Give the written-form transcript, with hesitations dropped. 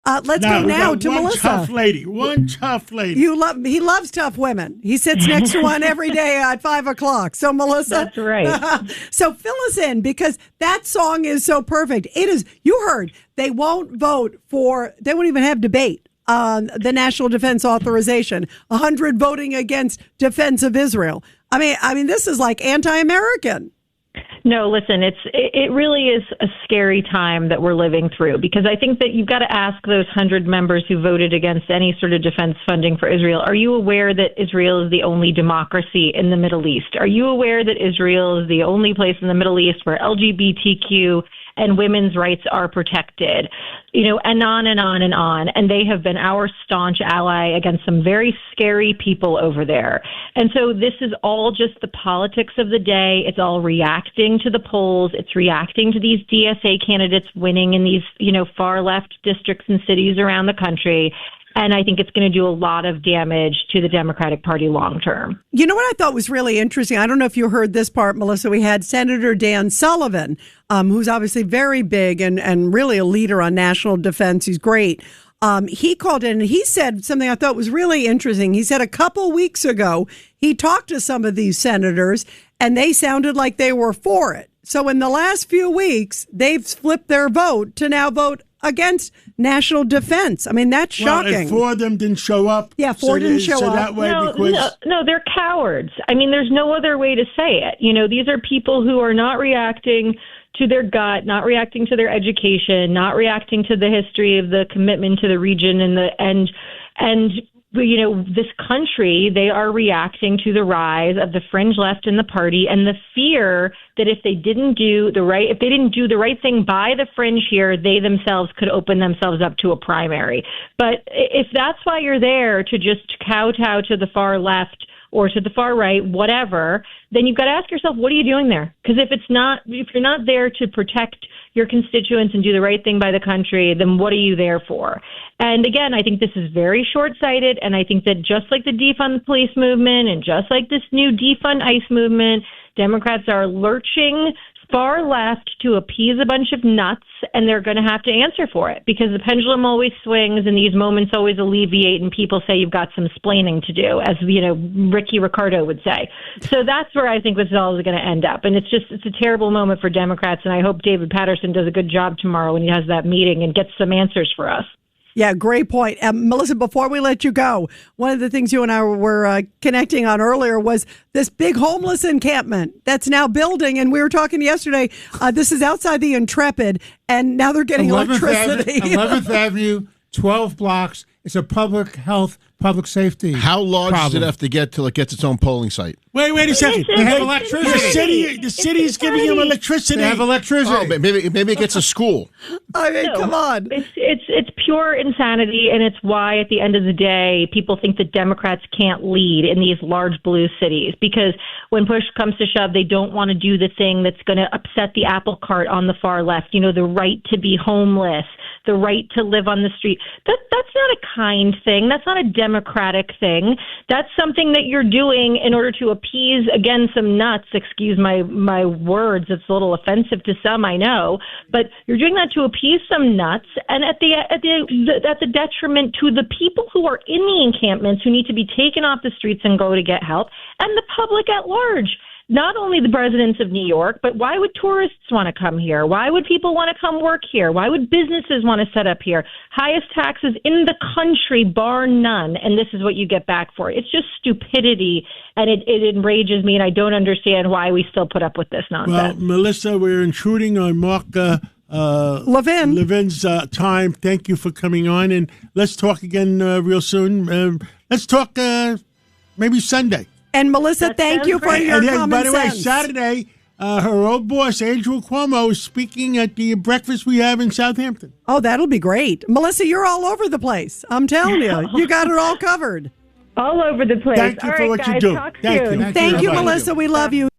Let's go now to Melissa. One tough lady. He loves tough women. He sits next to one every day at 5:00. So Melissa, that's right. So fill us in because that song is so perfect. It is. You heard they won't vote for. They won't even have debate on the National Defense Authorization. 100 voting against defense of Israel. I mean, this is like anti-American. No, listen, it really is a scary time that we're living through because I think that you've got to ask those 100 members who voted against any sort of defense funding for Israel, are you aware that Israel is the only democracy in the Middle East? Are you aware that Israel is the only place in the Middle East where LGBTQ and women's rights are protected, and on and on and on. And they have been our staunch ally against some very scary people over there. And so this is all just the politics of the day. It's all reacting to the polls. It's reacting to these DSA candidates winning in these, far left districts and cities around the country. And I think it's going to do a lot of damage to the Democratic Party long term. You know what I thought was really interesting? I don't know if you heard this part, Melissa. We had Senator Dan Sullivan, who's obviously very big and really a leader on national defense. He's great. He called in and he said something I thought was really interesting. He said a couple weeks ago, he talked to some of these senators and they sounded like they were for it. So in the last few weeks, they've flipped their vote to now vote against national defense. I mean, that's shocking. Well, and four of them didn't show up. Yeah, four didn't show up. That way no, they're cowards. I mean, there's no other way to say it. These are people who are not reacting to their gut, not reacting to their education, not reacting to the history of the commitment to the region and this country. They are reacting to the rise of the fringe left in the party and the fear that if they didn't do the right thing by the fringe here, they themselves could open themselves up to a primary. But if that's why you're there, to just kowtow to the far left or to the far right, whatever, then you've got to ask yourself, what are you doing there? Because if you're not there to protect your constituents and do the right thing by the country, then what are you there for? And again, I think this is very short-sighted, and I think that just like the defund the police movement and just like this new defund ICE movement, Democrats are lurching far left to appease a bunch of nuts, and they're going to have to answer for it because the pendulum always swings and these moments always alleviate, and people say you've got some splaining to do, as Ricky Ricardo would say. So that's where I think this is all going to end up. And it's a terrible moment for Democrats, and I hope David Patterson does a good job tomorrow when he has that meeting and gets some answers for us. Yeah, great point. Melissa, before we let you go, one of the things you and I were connecting on earlier was this big homeless encampment that's now building. And we were talking yesterday, this is outside the Intrepid, and now they're getting electricity. 11th Avenue, 12 blocks. It's a public health, public safety. How large problem. does it have to get till it gets its own polling site? Wait a second. They have electricity. The city is giving them electricity. They have electricity. Oh, maybe it gets a school. I mean, come on. It's pure insanity, and it's why at the end of the day, people think that Democrats can't lead in these large blue cities because when push comes to shove, they don't want to do the thing that's going to upset the apple cart on the far left. The right to be homeless, the right to live on the street. That's not a kind thing. That's not a democratic thing. That's something that you're doing in order to appease, again, some nuts. Excuse my words. It's a little offensive to some, I know. But you're doing that to appease some nuts and at the detriment to the people who are in the encampments who need to be taken off the streets and go to get help and the public at large. Not only the residents of New York, but why would tourists want to come here? Why would people want to come work here? Why would businesses want to set up here? Highest taxes in the country, bar none. And this is what you get back for it. It's just stupidity, and it enrages me, and I don't understand why we still put up with this nonsense. Well, Melissa, we're intruding on Mark Levin's time. Thank you for coming on, and let's talk again real soon. Let's talk maybe Sunday. And Melissa, thank you for your common sense. By the way, Saturday, her old boss, Andrew Cuomo, is speaking at the breakfast we have in Southampton. Oh, that'll be great. Melissa, you're all over the place. I'm telling you, you got it all covered. All over the place. Thank you for what you do. Thank you. Thank you, Melissa. We love you.